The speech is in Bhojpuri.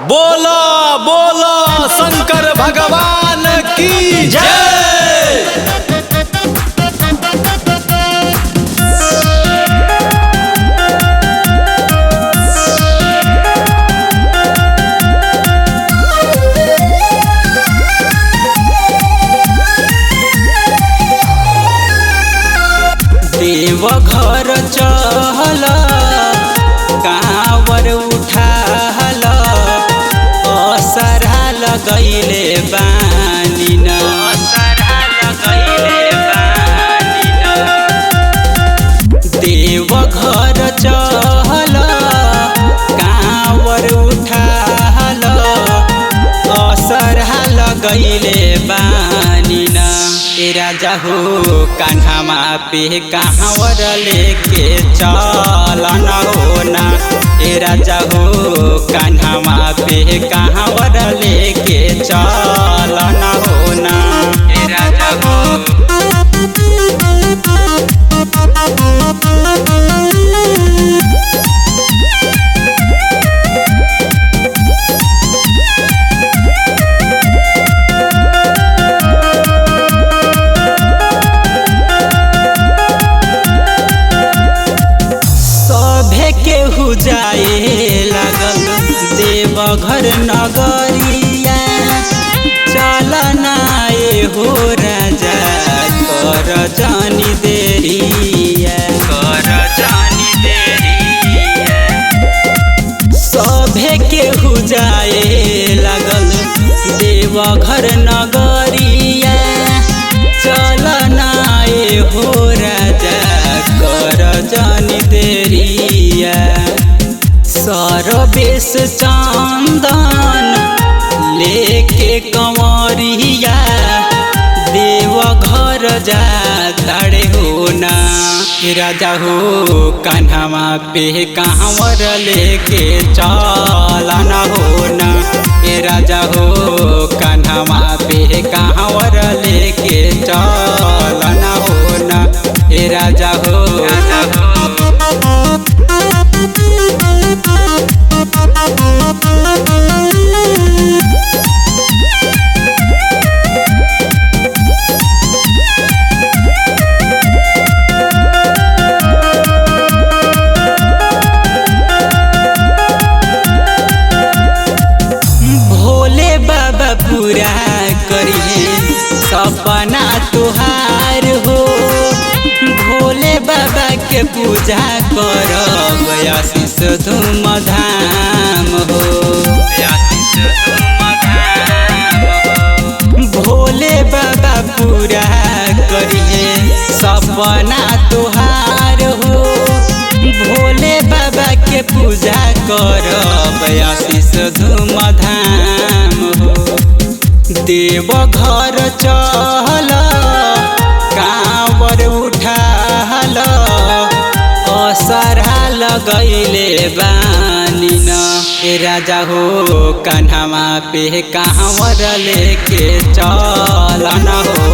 बोला बोला शंकर भगवान की जय। देवघर चहल कांवर उठाल असरा लगैले बानी न देवघर चहल कांवर उठाल असरा लगैले बानी न ए राजा हो कान्हामा पे कांवर लेके चलन हो ना। ए राजा हो कान्हामा पे कांवर लेके चलन हो ना। ए राजा हो केहू जाए लागल देवघर नगरिया चलना हो राजा कर जानी देरिया सभे केहू जाए लागल देवघर नगरिया चलना हो राजा कर जानी देरिया। सरबेश चंदन लेके कंवरिया देवघर जा ताड़े हो ना। राजा हो कान्हामा पे कांवर लेके चलन हो ना। राजा हो कान्हामा पे कांवर लेके चलन हो ना। राजा हो भोले बाबा पूरा करिए सपना तुहार हो। भोले बाबा के पूजा करब आशीष धूमधाम हो। भोले बाबा पूरा करिए सपना तुहार हो। भोले बाबा के पूजा करब आशीष धूमधाम हो। देवघर चहल कांवर उठाल असरा लगैले बानी न। ए राजा हो कान्हामा पे कांवर लेके चलन हो